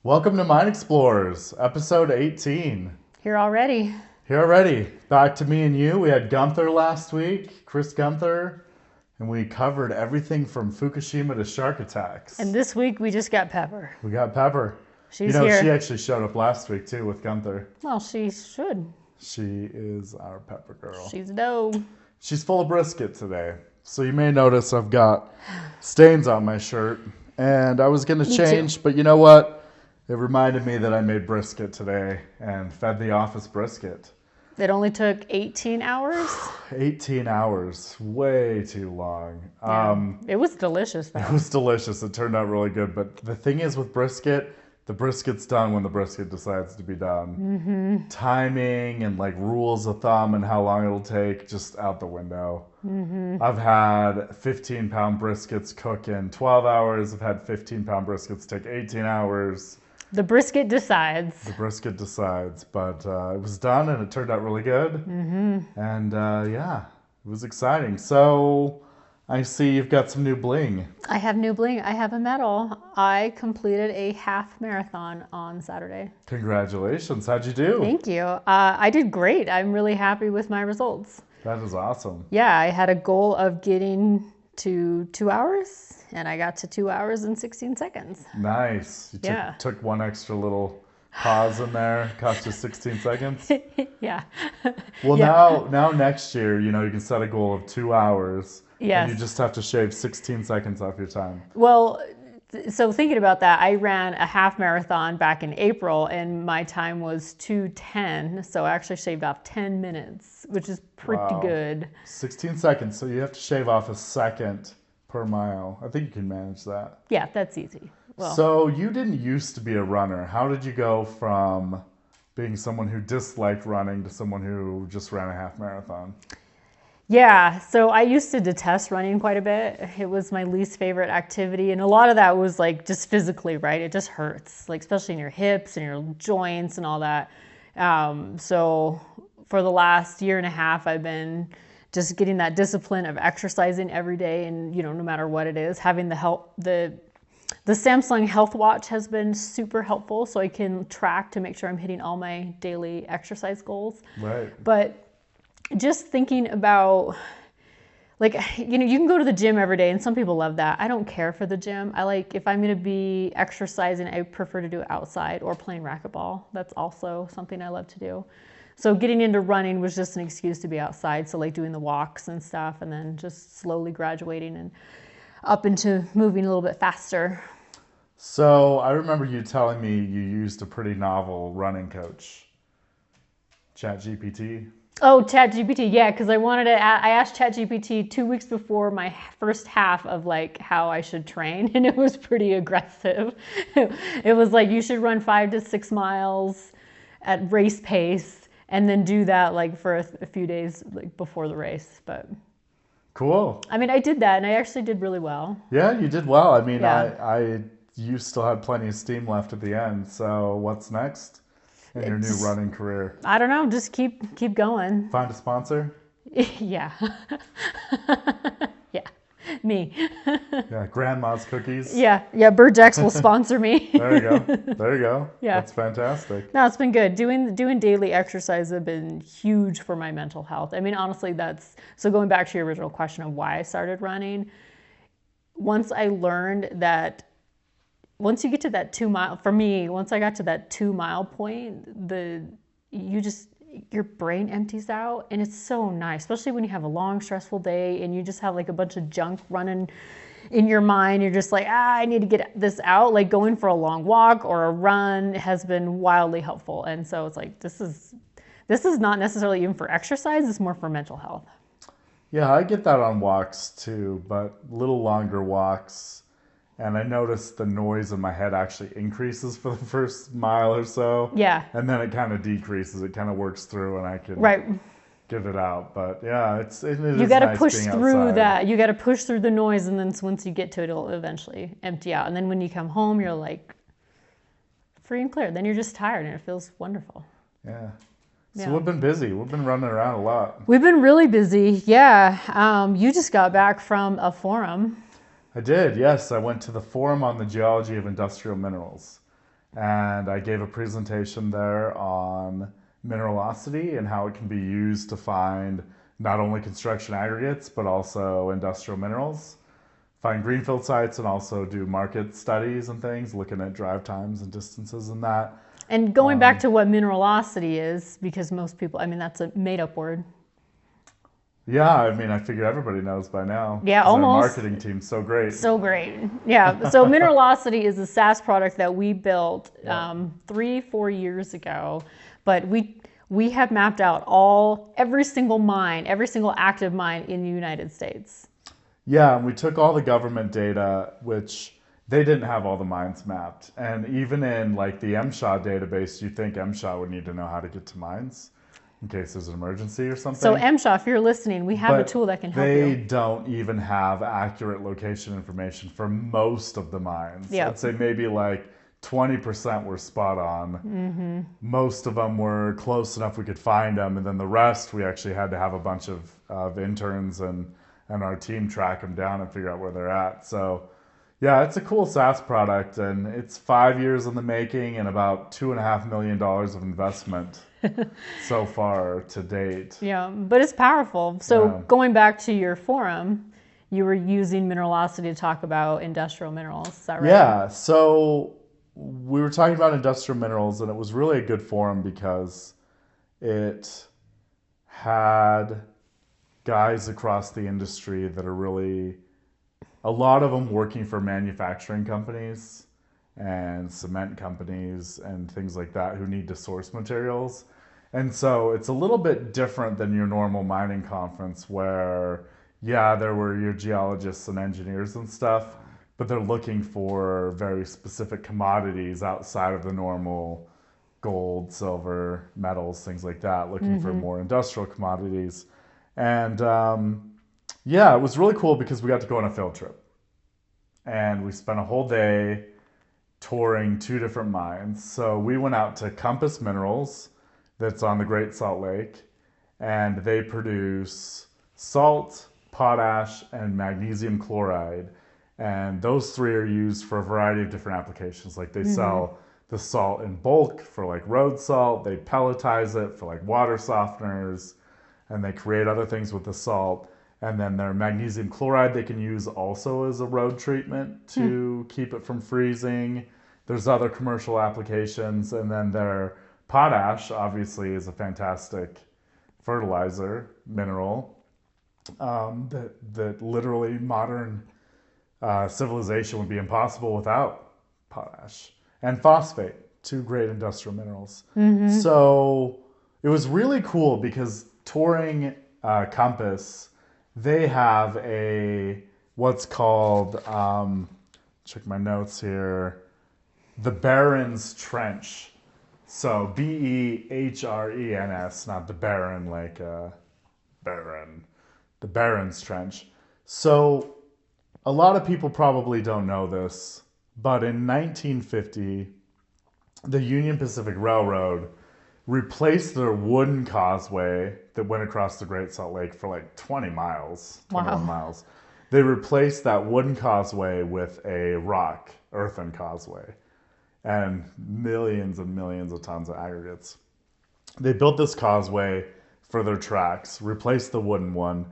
Welcome to Mine Explorers, episode 18. Here already. Back to me and you. We had Gunther last week, Chris Gunther, and we covered everything from Fukushima to shark attacks. And this week we just got Pepper. We got Pepper. She's here. She actually showed up last week too with Gunther. Well, she should. She is our Pepper girl. She's dope. She's full of brisket today. So you may notice I've got stains on my shirt. And I was going to change, but you know what? It reminded me that I made brisket today and fed the office brisket. It only took 18 hours? 18 hours. Way too long. Yeah. It was delicious, though. It was delicious. It turned out really good. But the thing is with brisket, the brisket's done when the brisket decides to be done. Mm-hmm. Timing and like rules of thumb and how long it'll take, just out the window. Mm-hmm. I've had 15-pound briskets cook in 12 hours. I've had 15-pound briskets take 18 hours. The brisket decides. But it was done and it turned out really good. Mm-hmm. And yeah, it was exciting. So I see you've got some new bling. I have new bling. I have a medal. I completed a half marathon on Saturday. Congratulations. How'd you do? Thank you. I did great. I'm really happy with my results. That is awesome. Yeah, I had a goal of getting to 2 hours. And I got to 2 hours and 16 seconds. Nice. You took one extra little pause in there, cost you 16 seconds. Yeah. Well, yeah. Now next year, you can set a goal of 2 hours. Yes. And you just have to shave 16 seconds off your time. Well, so thinking about that, I ran a half marathon back in April and my time was 2:10. So I actually shaved off 10 minutes, which is pretty good. 16 seconds. So you have to shave off a second per mile. I think you can manage that. Yeah, that's easy. Well, so you didn't used to be a runner. How did you go from being someone who disliked running to someone who just ran a half marathon? Yeah, so I used to detest running quite a bit. It was my least favorite activity. And a lot of that was like just physically, right? It just hurts, like especially in your hips and your joints and all that. So for the last year and a half, I've been just getting that discipline of exercising every day, and no matter what it is, having the Samsung Health Watch has been super helpful, so I can track to make sure I'm hitting all my daily exercise goals. Right. But just thinking about, like, you can go to the gym every day, and some people love that. I don't care for the gym. If I'm going to be exercising, I prefer to do it outside or playing racquetball. That's also something I love to do. So getting into running was just an excuse to be outside. So like doing the walks and stuff, and then just slowly graduating and up into moving a little bit faster. So I remember you telling me you used a pretty novel running coach, ChatGPT. Oh, ChatGPT, yeah, because I asked ChatGPT 2 weeks before my first half of like how I should train, and it was pretty aggressive. It was like you should run 5 to 6 miles at race pace. And then do that like for a few days like before the race. But cool. I mean, I did that and I actually did really well. Yeah, you did well. I mean, yeah. You still had plenty of steam left at the end. So what's next in your new running career? I don't know. Just keep going. Find a sponsor? Yeah. Yeah. Me. Yeah, Grandma's Cookies. Yeah. Burjax will sponsor me. There you go. Yeah. That's fantastic. No, it's been good. Doing daily exercise has been huge for my mental health. I mean, honestly, so going back to your original question of why I started running, once I learned that once you get to that 2 mile, for me, once I got to that 2 mile point, your brain empties out, and it's so nice, especially when you have a long, stressful day and you just have like a bunch of junk running in your mind. You're just like, I need to get this out. Like going for a long walk or a run has been wildly helpful. And so it's like, this is not necessarily even for exercise, it's more for mental health. Yeah, I get that on walks too, but little longer walks. And I noticed the noise in my head actually increases for the first mile or so. Yeah. And then it kind of decreases. It kind of works through and I can get it out. But yeah, it is you got to nice push being through outside. that. You got to push through the noise, and then once you get to it, it'll eventually empty out. And then when you come home, you're like free and clear. Then you're just tired and it feels wonderful. Yeah. So we've been busy. We've been running around a lot. We've been really busy. Yeah. You just got back from a forum. I did, yes. I went to the Forum on the Geology of Industrial Minerals. and I gave a presentation there on mineralocity and how it can be used to find not only construction aggregates, but also industrial minerals, find greenfield sites, and also do market studies and things, looking at drive times and distances and that. And going back to what mineralocity is, because most people, I mean, that's a made-up word. Yeah, I mean, I figure everybody knows by now. Yeah, 'cause almost. Our marketing team's so great. So great. Yeah. So mineralocity is a SaaS product that we built 3-4 years ago, but we have mapped out every single mine, every single active mine in the United States. Yeah, and we took all the government data, which they didn't have all the mines mapped. And even in like the MSHA database, you think MSHA would need to know how to get to mines in case there's an emergency or something. So MSHA, if you're listening, we have a tool that can help you. They don't even have accurate location information for most of the mines. Yep. I'd say maybe like 20% were spot on. Mm-hmm. Most of them were close enough we could find them, and then the rest we actually had to have a bunch of interns and our team track them down and figure out where they're at. So yeah, it's a cool SaaS product, and it's 5 years in the making and about $2.5 million of investment so far to date. Yeah, but it's powerful. So going back to your forum, you were using mineralocity to talk about industrial minerals. Is that right? Yeah, so we were talking about industrial minerals, and it was really a good forum because it had guys across the industry that are really, a lot of them working for manufacturing companies and cement companies and things like that who need to source materials. And so it's a little bit different than your normal mining conference where, yeah, there were your geologists and engineers and stuff, but they're looking for very specific commodities outside of the normal gold, silver, metals, things like that, looking for more industrial commodities. And yeah, it was really cool because we got to go on a field trip. And we spent a whole day touring 2 different mines. So we went out to Compass Minerals, that's on the Great Salt Lake, and they produce salt, potash, and magnesium chloride. And those 3 are used for a variety of different applications. Like they sell the salt in bulk for like road salt, they pelletize it for like water softeners, and they create other things with the salt. And then their magnesium chloride they can use also as a road treatment to keep it from freezing. There's other commercial applications. And then their potash obviously is a fantastic fertilizer mineral that literally modern civilization would be impossible without potash. And phosphate, 2 great industrial minerals. So it was really cool because touring Compass, they have what's called, check my notes here, the Behrens Trench. So Behrens, not the Baron like Baron, the Behrens Trench. So a lot of people probably don't know this, but in 1950, the Union Pacific Railroad replaced their wooden causeway that went across the Great Salt Lake for like 20 miles, 21 miles. They replaced that wooden causeway with a rock, earthen causeway, and millions and millions of tons of aggregates. They built this causeway for their tracks, replaced the wooden one,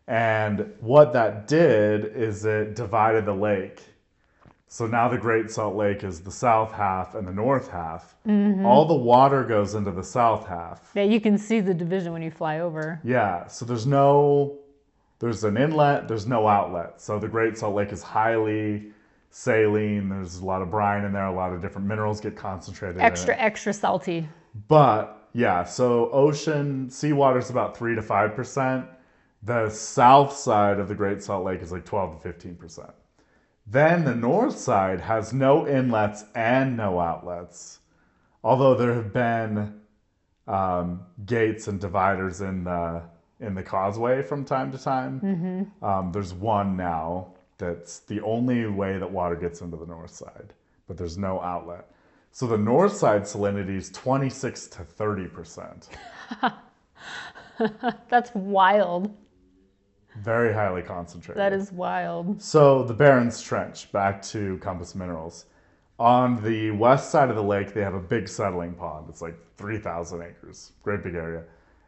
and what that did is it divided the lake. So now the Great Salt Lake is the south half and the north half. All the water goes into the south half. Yeah, you can see the division when you fly over. Yeah, so there's an inlet, there's no outlet. So the Great Salt Lake is highly saline. There's a lot of brine in there, a lot of different minerals get concentrated Extra salty. But yeah, so ocean seawater is about 3 to 5%. The south side of the Great Salt Lake is like 12 to 15%. Then the north side has no inlets and no outlets. Although there have been gates and dividers in the causeway from time to time. There's one now that's the only way that water gets into the north side, but there's no outlet. So the north side salinity is 26 to 30%. That's wild. Very highly concentrated. That is wild. So the Behrens Trench, back to Compass Minerals. On the west side of the lake, they have a big settling pond. It's like 3,000 acres, great big area.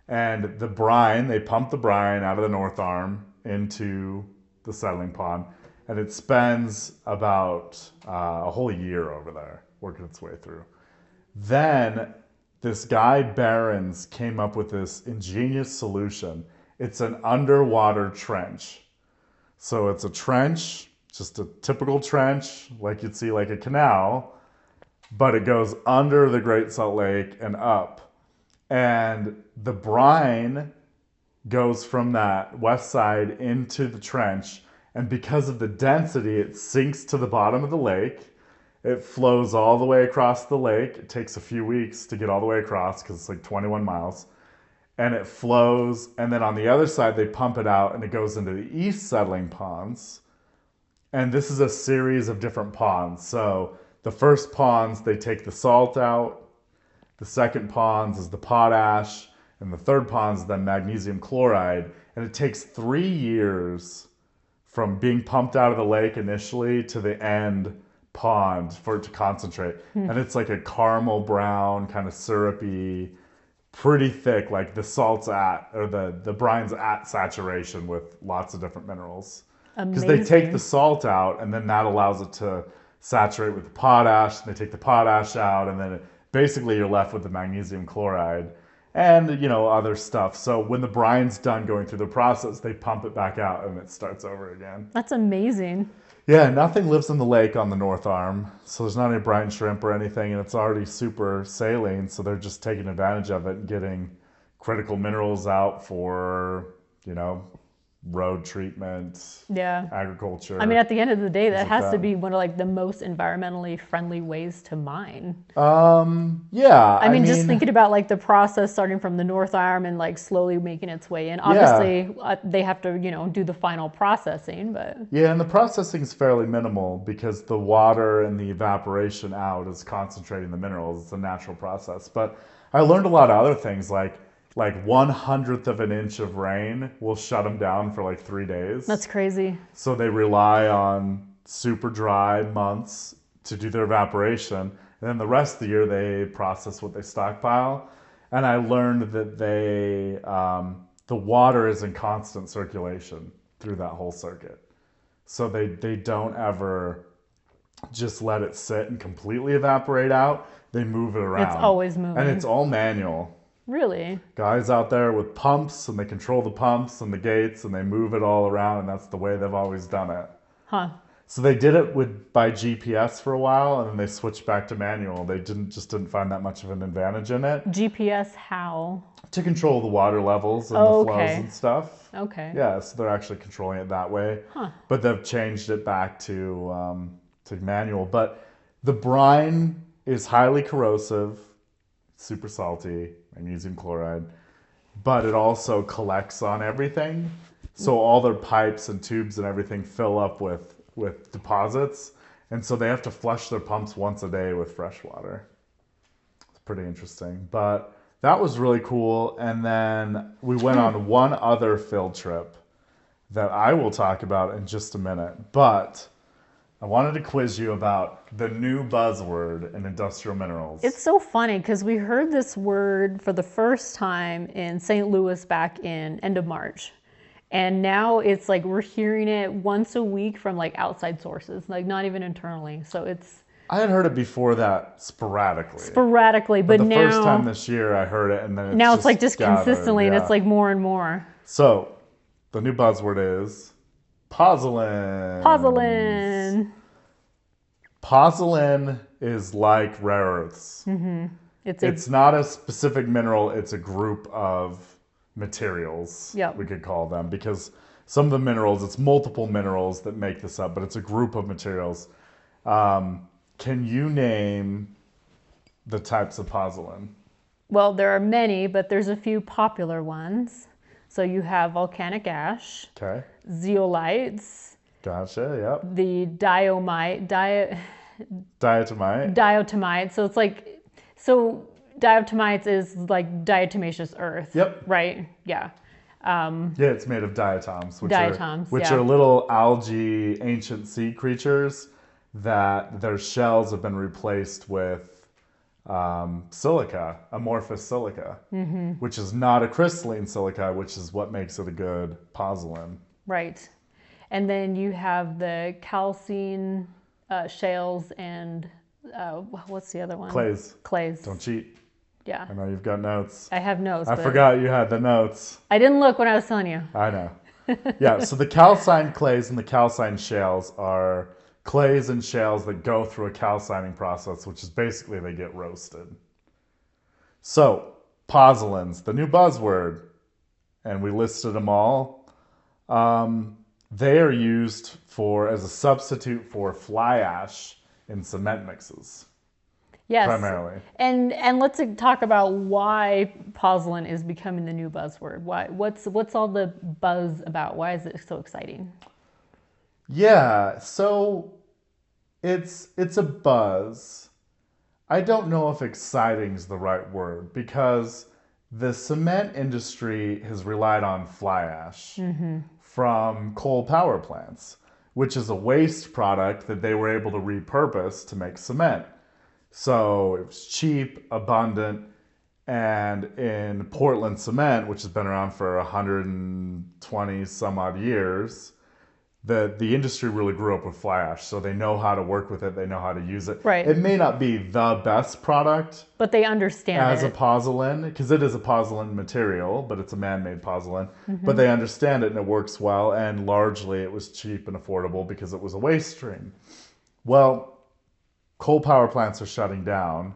And the brine, they pump the brine out of the north arm into the settling pond, and it spends about a whole year over there working its way through. Then this guy Behrens came up with this ingenious solution. It's an underwater trench. So it's a trench, just a typical trench, like you'd see like a canal, but it goes under the Great Salt Lake and up. And the brine goes from that west side into the trench, and because of the density, it sinks to the bottom of the lake. It flows all the way across the lake. It takes a few weeks to get all the way across because it's like 21 miles. And it flows, and then on the other side, they pump it out, and it goes into the east settling ponds. And this is a series of different ponds. So the first ponds, they take the salt out. The second ponds is the potash. And the third ponds is then magnesium chloride. And it takes 3 years from being pumped out of the lake initially to the end pond for it to concentrate. And it's like a caramel brown, kind of syrupy, pretty thick, like the salt's at, or the brine's at saturation with lots of different minerals. Because they take the salt out, and then that allows it to saturate with the potash, and they take the potash out, and then basically you're left with the magnesium chloride and, you know, other stuff. So when the brine's done going through the process, they pump it back out, and it starts over again. That's amazing. Yeah, nothing lives in the lake on the north arm, so there's not any brine shrimp or anything, and it's already super saline, so they're just taking advantage of it and getting critical minerals out for, you know, road treatment, Yeah. agriculture. I mean, at the end of the day, that like has to that. be one of like the most environmentally friendly ways to mine. Yeah. I mean, just thinking about like the process starting from the north arm and like slowly making its way in. Obviously, they have to, you know, do the final processing, but Yeah, and the processing is fairly minimal because the water and the evaporation out is concentrating the minerals. It's a natural process. But I learned a lot of other things like 1/100th of an inch of rain will shut them down for like 3 days. that's crazy. So they rely on super dry months to do their evaporation. And then the rest of the year, they process what they stockpile. And I learned that the water is in constant circulation through that whole circuit. So they don't ever just let it sit and completely evaporate out. They move it around. It's always moving. And it's all manual. Really? Guys out there with pumps, and they control the pumps and the gates, and they move it all around, and that's the way they've always done it. Huh. So they did it by GPS for a while, and then they switched back to manual. They didn't find that much of an advantage in it. GPS how? To control the water levels and Oh, the flows okay. and stuff. Okay. Yeah, so they're actually controlling it that way. Huh. But they've changed it back to manual. But the brine is highly corrosive, super salty, magnesium chloride, but it also collects on everything. So all their pipes and tubes and everything fill up with deposits, and so they have to flush their pumps once a day with fresh water. It's pretty interesting, but that was really cool. And then we went on one other field trip that I will talk about in just a minute, but I wanted to quiz you about the new buzzword in industrial minerals. It's so funny because we heard this word for the first time in St. Louis back in end of March. And now it's like we're hearing it once a week from like outside sources, like not even internally. So it's I had heard it before that sporadically. But the now first time this year I heard it, and then it's like just gathered, consistently, and yeah. it's like more and more. So the new buzzword is pozzolan. Pozzolan. Pozzolan is like rare earths. Mm-hmm. It's not a specific mineral, it's a group of materials, Yep. we could call them, because some of the minerals, it's multiple minerals that make this up, but it's a group of materials. Can you name the types of pozzolan? Well, there are many, but there's a few popular ones. So you have volcanic ash, Okay, zeolites, gotcha, yep. the Diatomite. diatomite. So it's like, so diatomites is like diatomaceous earth. Yep. Right? Yeah. Yeah, it's made of diatoms, which Diatoms, are yeah. little algae, ancient sea creatures that their shells have been replaced with silica, amorphous silica, which is not a crystalline silica, which is what makes it a good pozzolan. Right. And then you have the calcine shales and what's the other one? Clays. Clays. Don't cheat. Yeah. I know you've got notes. I have notes. I forgot you had the notes. I didn't look when I was telling you. I know. Yeah, so the calcined clays and the calcined shales are clays and shales that go through a calcining process, which is basically they get roasted. So, pozzolans, the new buzzword, and we listed them all. They are used as a substitute for fly ash in cement mixes. Yes. Primarily. And let's talk about why pozzolan is becoming the new buzzword. What's all the buzz about? Why is it so exciting? Yeah, so it's a buzz. I don't know if exciting is the right word because the cement industry has relied on fly ash from coal power plants, which is a waste product that they were able to repurpose to make cement. So it was cheap, abundant, and in Portland cement, which has been around for 120 some odd years, the industry really grew up with fly ash. So they know how to work with it, they know how to use it. Right. It may not be the best product, but they understand as it. a pozzolan, because it is a pozzolan material, but it's a man-made pozzolan. But they understand it and it works well, and largely it was cheap and affordable because it was a waste stream. Well, coal power plants are shutting down,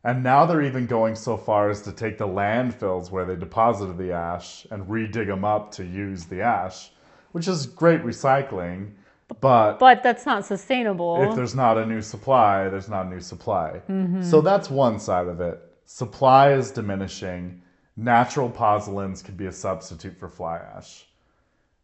and now they're even going so far as to take the landfills where they deposited the ash and re-dig them up to use the ash, which is great recycling, but that's not sustainable. if there's not a new supply, there's not a new supply. So that's one side of it. Supply is diminishing. Natural pozzolans could be a substitute for fly ash.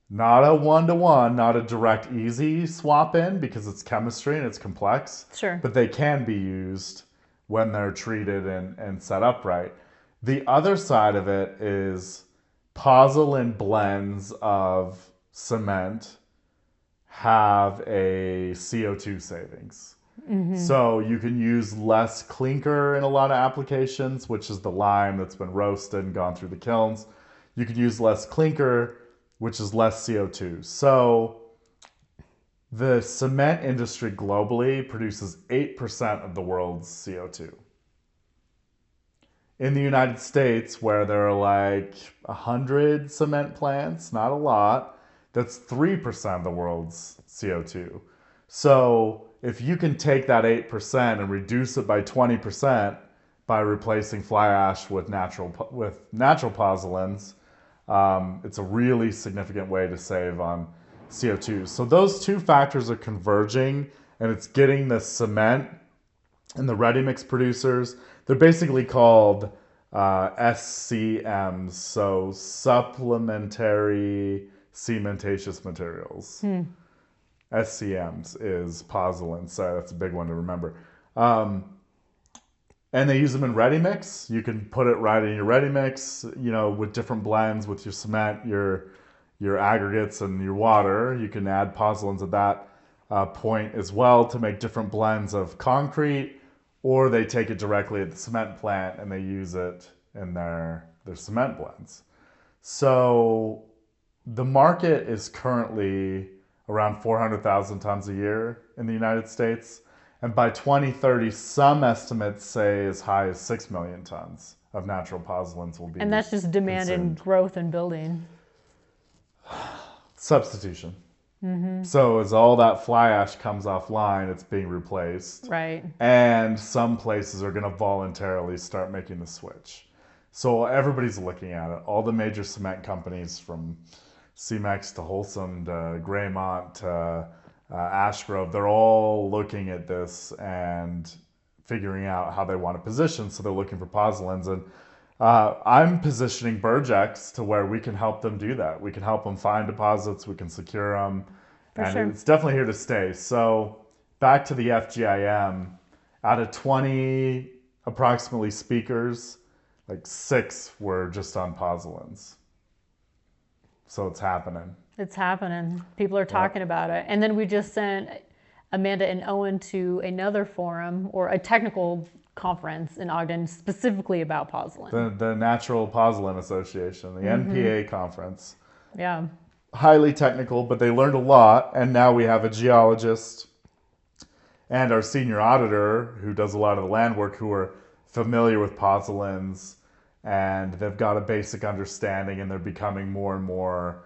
Not a one-to-one, not a direct, easy swap in because it's chemistry and it's complex. Sure. But they can be used when they're treated and set up right. The other side of it is pozzolan blends of cement have a CO2 savings. So you can use less clinker in a lot of applications, which is the lime that's been roasted and gone through the kilns. You could use less clinker, which is less CO2. So the cement industry globally produces 8% of the world's CO2. In the United States, where there are like 100 cement plants, not a lot, that's 3% of the world's CO2. So if you can take that 8% and reduce it by 20% by replacing fly ash with natural pozzolans, it's a really significant way to save on CO2. So those two factors are converging, and it's getting the cement and the ready mix producers. They're basically called SCMs, so supplementary cementitious materials. SCMs is pozzolan, so that's a big one to remember. And they use them in ready mix. You can put it right in your ready mix, with different blends, with your cement, your aggregates, and your water. You can add pozzolans at that point as well to make different blends of concrete, or they take it directly at the cement plant and they use it in their cement blends. So the market is currently around 400,000 tons a year in the United States. And by 2030, some estimates say as high as 6 million tons of natural pozzolans will be And that's just demand and growth and building. Substitution. So as all that fly ash comes offline, it's being replaced. Right. And some places are going to voluntarily start making the switch. So everybody's looking at it. All the major cement companies, from Cemex to Holcim to Graymont to Ashgrove, they're all looking at this and figuring out how they want to position. So they're looking for pozzolans, and I'm positioning Burgex to where we can help them do that. We can help them find deposits, we can secure them, and it's definitely here to stay. So back to the FGIM, out of 20 approximately speakers, like 6 were just on pozzolans. So it's happening. It's happening. People are talking about it. And then we just sent Amanda and Owen to another forum or a technical conference in Ogden specifically about pozzolan. The Natural Pozzolan Association, the NPA conference. Yeah. Highly technical, but they learned a lot. And now we have a geologist and our senior auditor who does a lot of the land work who are familiar with pozzolans, and they've got a basic understanding, and they're becoming more and more,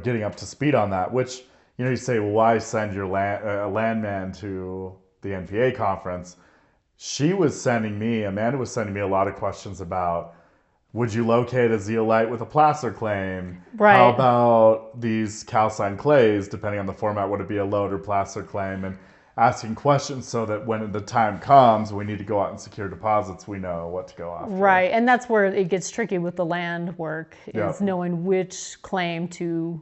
getting up to speed on that. Which, you say, well, why send your a landman to the NPA conference? Amanda was sending me a lot of questions about, would you locate a zeolite with a placer claim? Right. How about these calcine clays, depending on the format, would it be a lode or placer claim? And asking questions so that when the time comes, we need to go out and secure deposits, we know what to go after. Right, and that's where it gets tricky with the land work, is knowing which claim to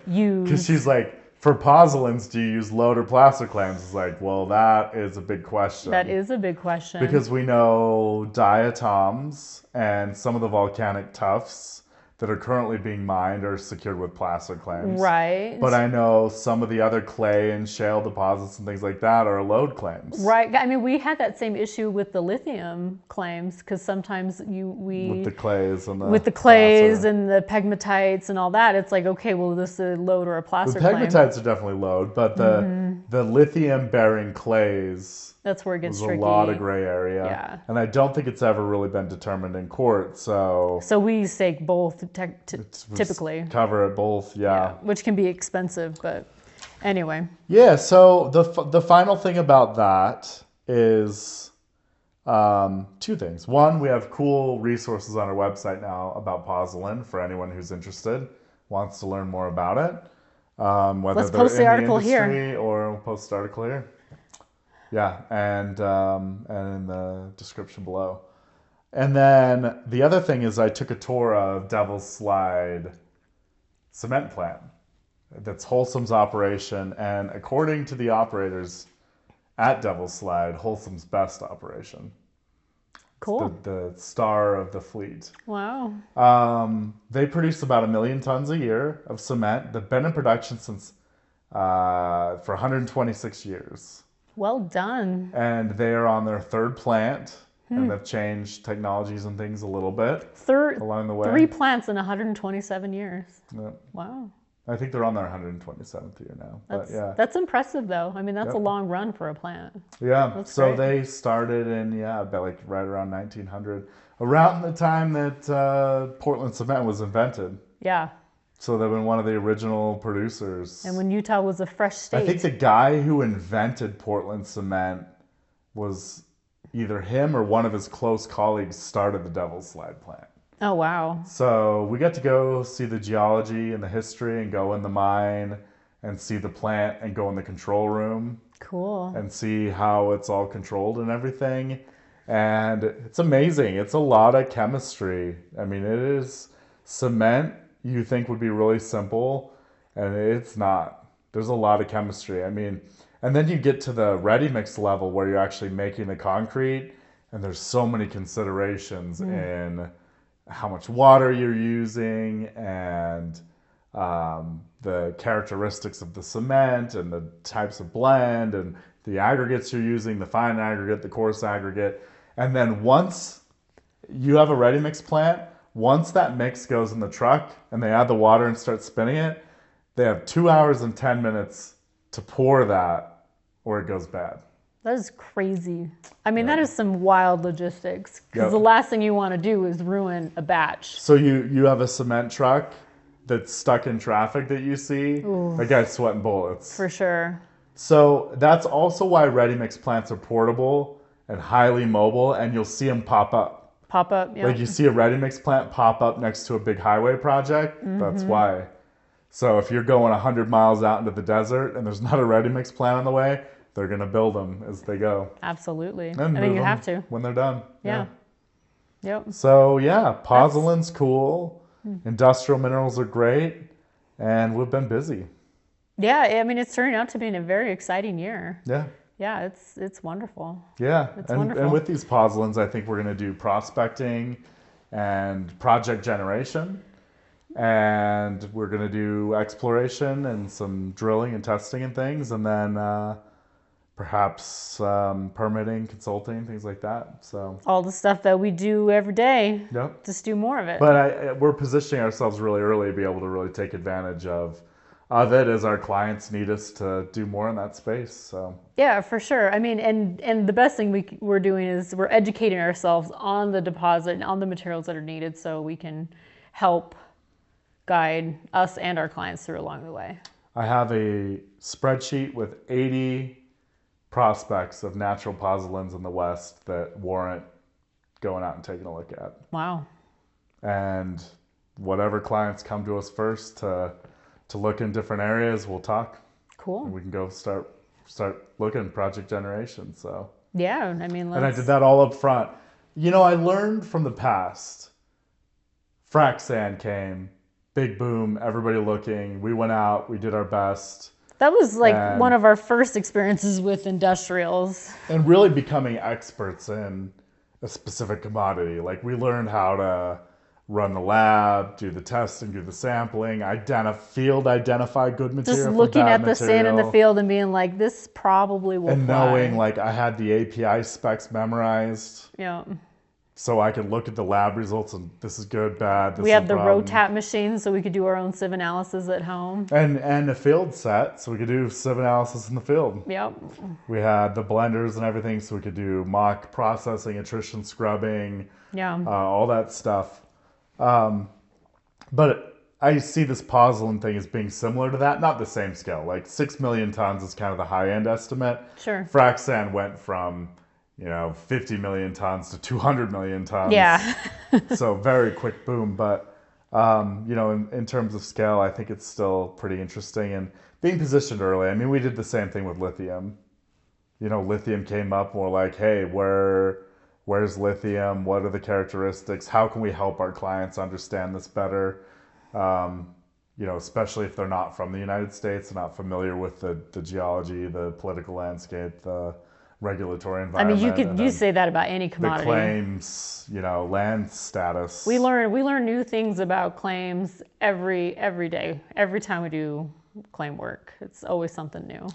use. Because she's like, for pozzolans, do you use lode or placer claims? It's like, well, that is a big question. That is a big question. Because we know diatoms and some of the volcanic tuffs that are currently being mined are secured with placer claims. Right. But I know some of the other clay and shale deposits and things like that are lode claims. Right. I mean, we had that same issue with the lithium claims, because sometimes with the clays and the pegmatites and all that, it's like, okay, well, this is a lode or a placer claim. The pegmatites are definitely lode, but the lithium bearing clays, that's where it gets tricky. There's a lot of gray area. Yeah. And I don't think it's ever really been determined in court. So we stake both typically. Cover it both, yeah. Which can be expensive, but anyway. Yeah, so the final thing about that is two things. One, we have cool resources on our website now about pozzolan for anyone who's interested, wants to learn more about it. Whether Let's post the article here. Or we'll post the article here. Yeah, and in the description below. And then the other thing is I took a tour of Devil's Slide cement plant. That's Holcim's operation, and according to the operators at Devil's Slide, Holcim's best operation. Cool. The star of the fleet. Wow. They produce about 1 million tons a year of cement. They've been in production since for 126 years. Well done. And they are on their third plant, and they've changed technologies and things a little bit along the way. 3 plants in 127 years. Yeah. Wow. I think they're on their 127th year now. That's impressive, though. I mean, that's a long run for a plant. Yeah. That's so great. They started in, about like right around 1900, around the time that Portland cement was invented. Yeah. So they've been one of the original producers. And when Utah was a fresh state. I think the guy who invented Portland cement was either him or one of his close colleagues started the Devil's Slide plant. Oh, wow. So we got to go see the geology and the history and go in the mine and see the plant and go in the control room. Cool. And see how it's all controlled and everything. And it's amazing. It's a lot of chemistry. I mean, it is cement you think would be really simple, and it's not. There's a lot of chemistry. I mean, and then you get to the ready mix level where you're actually making the concrete, and there's so many considerations in how much water you're using and the characteristics of the cement and the types of blend and the aggregates you're using, the fine aggregate, the coarse aggregate. And then once you have a ready mix plant, once that mix goes in the truck and they add the water and start spinning it, they have 2 hours and 10 minutes to pour that or it goes bad. That is crazy. I mean, that is some wild logistics, because the last thing you want to do is ruin a batch. So you have a cement truck that's stuck in traffic that you see. Ooh. That guy's sweating bullets. For sure. So that's also why ready mix plants are portable and highly mobile, and you'll see them pop up. Pop up, yeah. Like you see a ready mix plant pop up next to a big highway project. That's why. So if you're going 100 miles out into the desert and there's not a ready mix plant on the way, they're going to build them as they go. Absolutely. And I mean, you have to. When they're done. Yeah. Yep. So yeah, pozzolan's cool. Industrial minerals are great. And we've been busy. Yeah, I mean, it's turning out to be a very exciting year. Yeah. Yeah, it's wonderful. Yeah, it's wonderful. And with these pozzolans, I think we're going to do prospecting and project generation. and we're going to do exploration and some drilling and testing and things, and then perhaps permitting, consulting, things like that. So all the stuff that we do every day. Yep. Just do more of it. But we're positioning ourselves really early to be able to really take advantage of it as our clients need us to do more in that space. So yeah, for sure. I mean, and the best thing we're doing is we're educating ourselves on the deposit and on the materials that are needed, so we can help guide us and our clients through along the way. I have a spreadsheet with 80 prospects of natural pozzolans in the West that warrant going out and taking a look at. Wow. And whatever clients come to us first to look in different areas, we'll talk. Cool. And we can go start looking project generation. So yeah, I mean, and I did that all up front. You know, I learned from the past. Frac sand came, big boom, everybody looking. We went out, we did our best. That was like one of our first experiences with industrials. And really becoming experts in a specific commodity. Like we learned how to run the lab, do the testing, do the sampling, identify good material. Just looking at the sand in the field and being like, this probably will and fly. knowing, like, I had the API specs memorized. Yeah. So I could look at the lab results and this is good, bad. We had the Rotap machine, so we could do our own sieve analysis at home. And a field set, so we could do sieve analysis in the field. Yep. We had the blenders and everything, so we could do mock processing, attrition scrubbing, all that stuff. But I see this Pozzolan thing as being similar to that, not the same scale. Like 6 million tons is kind of the high end estimate. Sure. Frac sand went from 50 million tons to 200 million tons. Yeah. So very quick boom. But, in terms of scale, I think it's still pretty interesting and being positioned early. I mean, we did the same thing with lithium. Lithium came up and we're like, hey, where's lithium? What are the characteristics? How can we help our clients understand this better? Especially if they're not from the United States, they're not familiar with the geology, the political landscape, the regulatory environment. I mean, you say that about any commodity. The claims, land status. We learn new things about claims every day. Every time we do claim work, it's always something new.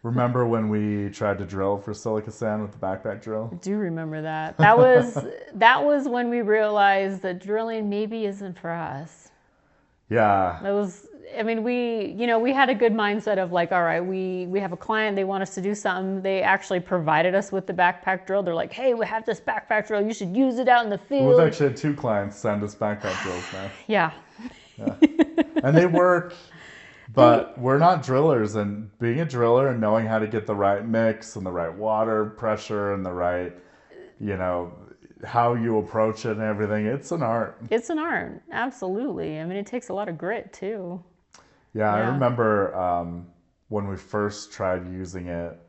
Remember when we tried to drill for silica sand with the backpack drill? I do remember that. That was when we realized that drilling maybe isn't for us. Yeah. We had a good mindset of like, all right, we have a client, they want us to do something. They actually provided us with the backpack drill. They're like, hey, we have this backpack drill. You should use it out in the field. We've actually had 2 clients send us backpack drills now. Yeah. And they work, but we're not drillers. And being a driller and knowing how to get the right mix and the right water pressure and the right, how you approach it and everything, it's an art. It's an art, absolutely. I mean, it takes a lot of grit too. Yeah. I remember when we first tried using it,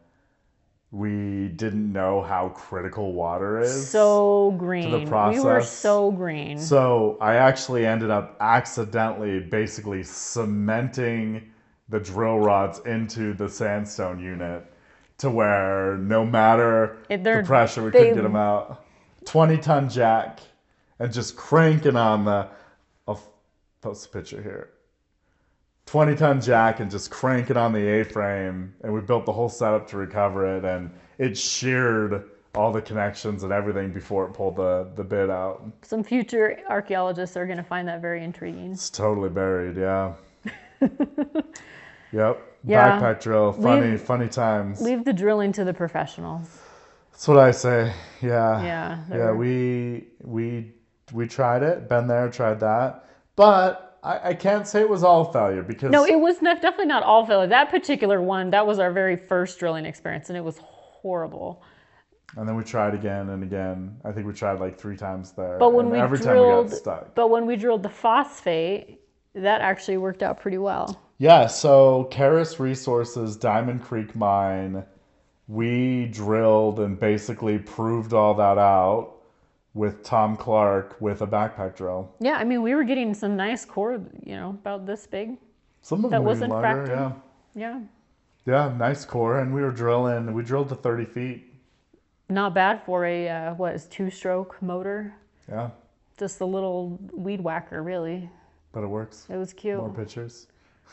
we didn't know how critical water is. So green. To the process. We were so green. So I actually ended up accidentally basically cementing the drill rods into the sandstone unit to where no matter the pressure, we couldn't get them out. 20-ton jack and just cranking on I'll post a picture here. 20-ton jack and just cranking on the A-frame, and we built the whole setup to recover it, and it sheared all the connections and everything before it pulled the bit out. Some future archaeologists are going to find that very intriguing. It's totally buried, yeah. Yep. Yeah. Backpack drill, funny times. Leave the drilling to the professionals. That's what I say. Yeah. Yeah. Yeah. We tried it. Been there, tried that, but I can't say it was all failure because no, it was definitely not all failure. That particular one, that was our very first drilling experience, and it was horrible. And then we tried again and again. I think we tried like 3 times there. But when every time we got stuck. But when we drilled the phosphate, that actually worked out pretty well. Yeah. So Karis Resources, Diamond Creek Mine, we drilled and basically proved all that out with Tom Clark with a backpack drill. Yeah, I mean, we were getting some nice core, about this big. Some of them wasn't longer, yeah. Yeah. Yeah, nice core, and we drilled to 30 feet. Not bad for a 2-stroke motor. Yeah. Just a little weed whacker, really. But it works. It was cute. More pictures.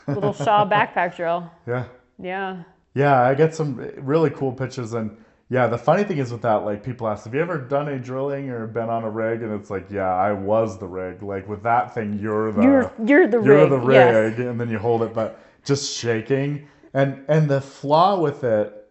Little Shaw backpack drill. Yeah. Yeah. Yeah, I get some really cool pictures. And yeah, the funny thing is with that, like people ask, have you ever done any drilling or been on a rig? And it's like, yeah, I was the rig. Like with that thing, you're the you're the rig. And then you hold it, but just shaking. And the flaw with it,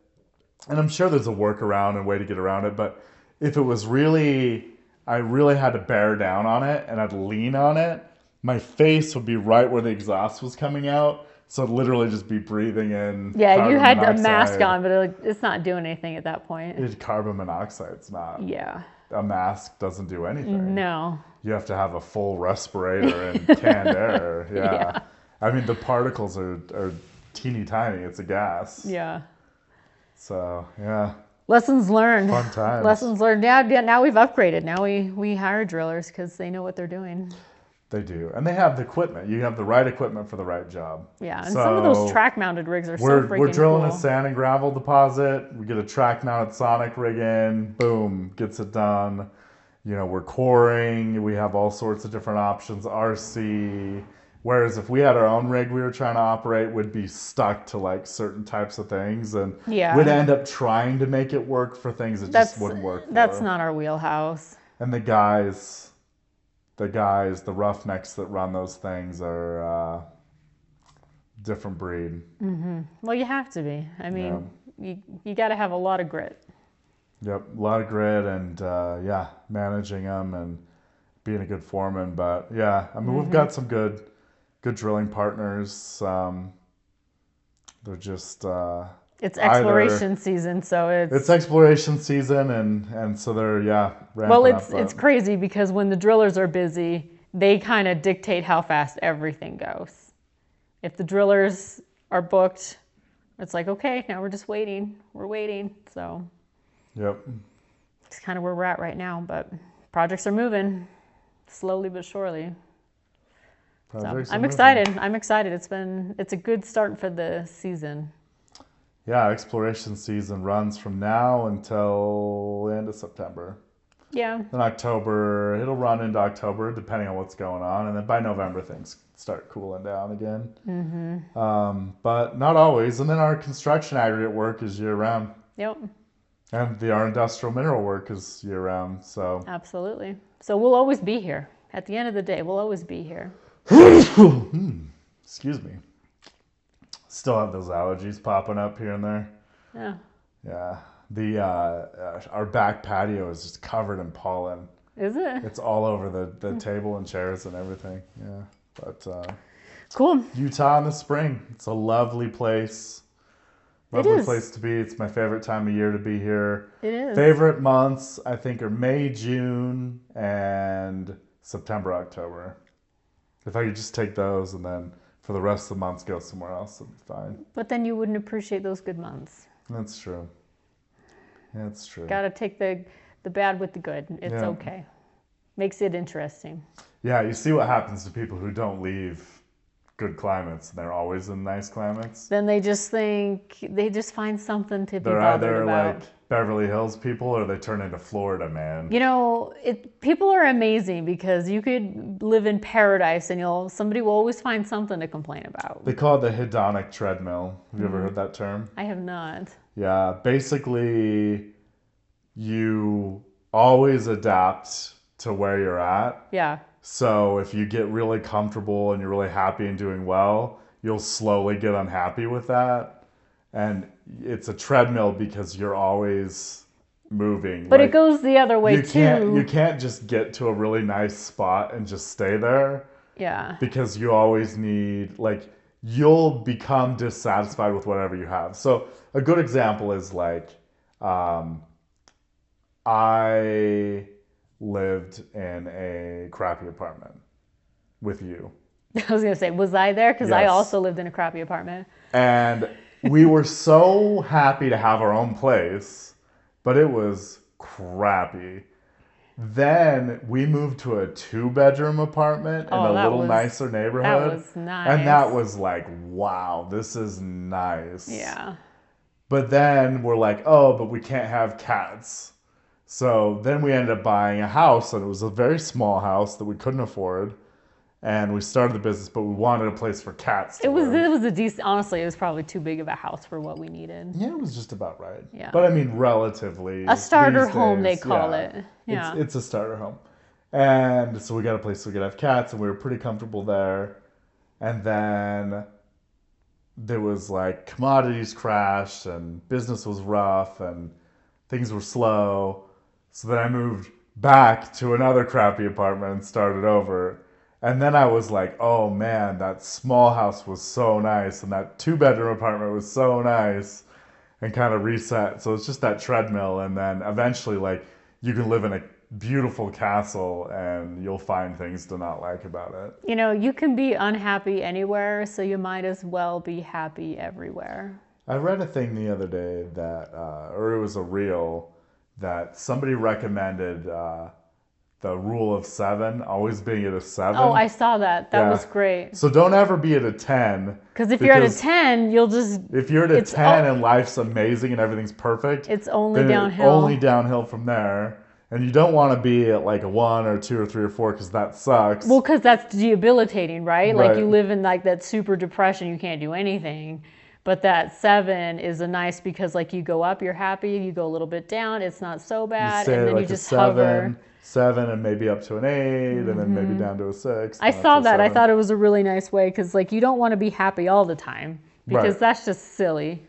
and I'm sure there's a workaround and way to get around it, but if it was really, I really had to bear down on it and I'd lean on it, my face would be right where the exhaust was coming out. So I'd literally just be breathing in. Yeah, you had a mask on, but it's not doing anything at that point. Carbon monoxide's not. Yeah. A mask doesn't do anything. No. You have to have a full respirator and canned air. Yeah. I mean, the particles are teeny tiny. It's a gas. Yeah. So, yeah. Lessons learned. Fun times. Lessons learned. Now we've upgraded. Now we hire drillers because they know what they're doing. They do. And they have the equipment. You have the right equipment for the right job. Yeah, and some of those track-mounted rigs are so freaking cool. We're drilling a sand and gravel deposit. We get a track-mounted sonic rig in. Boom. Gets it done. You know, we're coring. We have all sorts of different options. RC. Whereas if we had our own rig we were trying to operate, we'd be stuck to like certain types of things. And we'd end up trying to make it work for things that just wouldn't work for. That's not our wheelhouse. And the guys, the roughnecks that run those things are different breed. Mm-hmm. Well, you have to be. I mean, you got to have a lot of grit. Yep, a lot of grit and managing them and being a good foreman. But yeah, I mean, we've got some good drilling partners. They're just it's exploration season, so it's exploration season, and so they're well, it's crazy because when the drillers are busy, they kind of dictate how fast everything goes. If the drillers are booked, it's like, okay, now we're just waiting. We're waiting. So yep, it's kind of where we're at right now, but projects are moving slowly but surely. So I'm excited. It's a good start for the season. Yeah, exploration season runs from now until the end of September. Yeah. In October, it'll run into October, depending on what's going on. And then by November, things start cooling down again. Mm-hmm. But not always. And then our construction aggregate work is year-round. Yep. And our industrial mineral work is year-round. So absolutely. So we'll always be here. At the end of the day, we'll always be here. Excuse me. Still have those allergies popping up here and there. Yeah. Yeah. The our back patio is just covered in pollen. Is it? It's all over the table and chairs and everything. Yeah. But cool. Utah in the spring. It's a lovely place. Lovely place to be. It's my favorite time of year to be here. It is. Favorite months, I think, are May, June, and September, October. If I could just take those and then for the rest of the months go somewhere else, it'd be fine. But then you wouldn't appreciate those good months. That's true. Yeah, it's true. Got to take the bad with the good. It's okay. Makes it interesting. Yeah, you see what happens to people who don't leave good climates. They're always in nice climates. Then they just find something to be They're bothered either about. like Beverly Hills people or they turn into Florida, man. You know, people are amazing because you could live in paradise and somebody will always find something to complain about. They call it the hedonic treadmill. Have you ever heard that term? I have not. Yeah, basically you always adapt to where you're at. Yeah. So if you get really comfortable and you're really happy and doing well, you'll slowly get unhappy with that. And it's a treadmill because you're always moving. But it goes the other way too. You can't just get to a really nice spot and just stay there. Yeah. Because you always need, you'll become dissatisfied with whatever you have. So a good example is I lived in a crappy apartment with you. I was going to say, was I there? Because I Yes. also lived in a crappy apartment. And we were so happy to have our own place, but it was crappy. Then we moved to a 2-bedroom apartment in a little nicer neighborhood. That was nice. And that was like, wow, this is nice. Yeah. But then we're like, oh, but we can't have cats. So then we ended up buying a house, and it was a very small house that we couldn't afford. and we started the business, but we wanted a place for cats to It was live. a decent. Honestly, it was probably too big of a house for what we needed. Yeah, it was just about right. Yeah. But I mean, relatively. A starter these home, they days, call yeah, it. Yeah. It's a starter home. And so we got a place so we could have cats, and we were pretty comfortable there. And then there was like commodities crashed, and business was rough, and things were slow. So then I moved back to another crappy apartment and started over. And then I was like, oh man, that small house was so nice, and that 2-bedroom apartment was so nice, and kind of reset. So it's just that treadmill, and then eventually, like, you can live in a beautiful castle and you'll find things to not like about it. You know, you can be unhappy anywhere, so you might as well be happy everywhere. I read a thing the other day that, or it was a reel, that somebody recommended the rule of 7, always being at a 7. Oh, I saw that. That was great. So don't ever be at a 10. Because if you're at a 10, you'll just... If you're at a 10 and life's amazing and everything's perfect, it's only then downhill. Only downhill from there. And you don't want to be at like a 1 or 2 or 3 or 4 because that sucks. Well, because that's debilitating, right? Like you live in like that super depression, you can't do anything. But that 7 is a nice because like you go up, you're happy. You go a little bit down, it's not so bad, and then like you just 7, 7, and maybe up to an 8, and then maybe down to a 6. I saw that. I thought it was a really nice way because like you don't want to be happy all the time because that's just silly,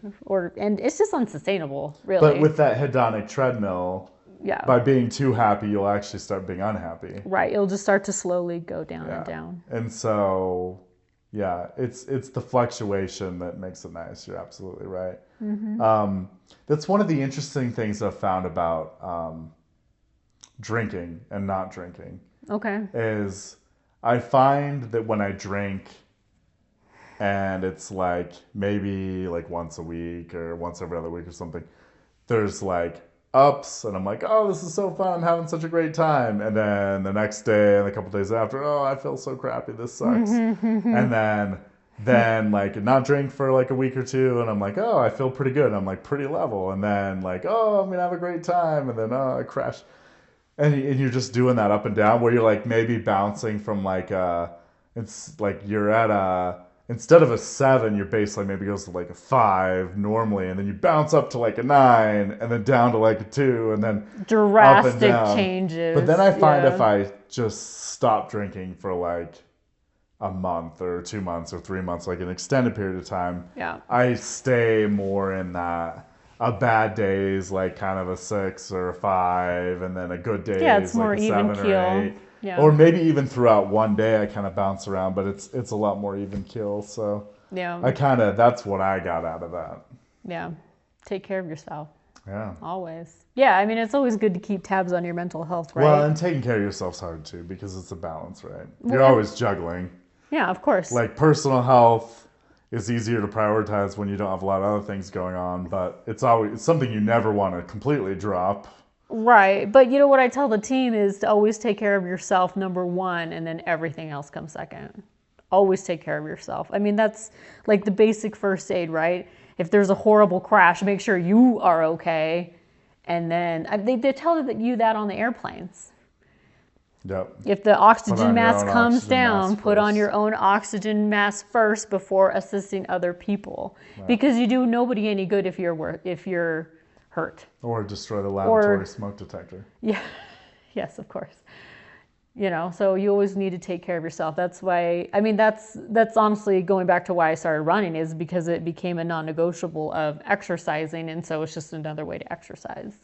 and it's just unsustainable, really. But with that hedonic treadmill, by being too happy, you'll actually start being unhappy. Right. It'll just start to slowly go down and down. And so, yeah, it's the fluctuation that makes it nice. You're absolutely right. That's one of the interesting things I've found about drinking and not drinking. Okay. Is I find that when I drink and it's like maybe like once a week or once every other week or something, there's like ups and I'm like, oh, this is so fun, I'm having such a great time, and then the next day and a couple days after, oh, I feel so crappy, this sucks. And then like not drink for like a week or two and I'm like, oh, I feel pretty good, I'm like pretty level, and then like, oh, I'm gonna have a great time, and then oh, I crash. And you're just doing that up and down where you're like maybe bouncing from like it's like you're at a, instead of a 7, your baseline maybe goes to like a 5 normally, and then you bounce up to like a 9, and then down to like a 2, and then drastic up and down. Changes. But then I find if I just stop drinking for like a month or 2 months or 3 months, like an extended period of time, I stay more in that. A bad day is like kind of a 6 or a 5, and then a good day is like a 7 or 8. Yeah. Or maybe even throughout one day I kind of bounce around, but it's a lot more even keel. So I kind of, that's what I got out of that. Yeah. Take care of yourself. Yeah. Always. Yeah. I mean, it's always good to keep tabs on your mental health, right? Well, and taking care of yourself's hard too, because it's a balance, right? You're always juggling. Yeah, of course. Like personal health is easier to prioritize when you don't have a lot of other things going on, but it's something you never want to completely drop. Right. But you know what I tell the team is to always take care of yourself, number 1, and then everything else comes second. Always take care of yourself. I mean, that's like the basic first aid, right? If there's a horrible crash, make sure you are okay. And then they tell you that on the airplanes. Yep. If the oxygen mask comes down, put on your own oxygen mask first before assisting other people. Right. Because you do nobody any good if you're hurt. Or destroy the laboratory smoke detector. Yeah. Yes, of course. You know, so you always need to take care of yourself. That's why, I mean, that's honestly going back to why I started running, is because it became a non-negotiable of exercising, and so it's just another way to exercise.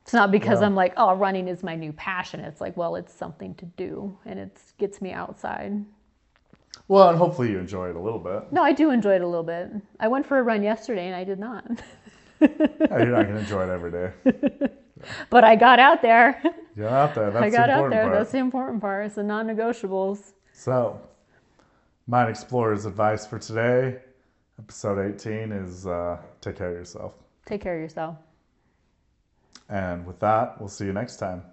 It's not because I'm like, oh, running is my new passion. It's like, well, it's something to do, and it gets me outside. Well, and hopefully you enjoy it a little bit. No, I do enjoy it a little bit. I went for a run yesterday, and I did not. Yeah, you're not going to enjoy it every day. But I got out there. You got out there. That's the important part. That's the important part. It's the non-negotiables. So, Mine Explorers advice for today, episode 18, is take care of yourself. Take care of yourself. And with that, we'll see you next time.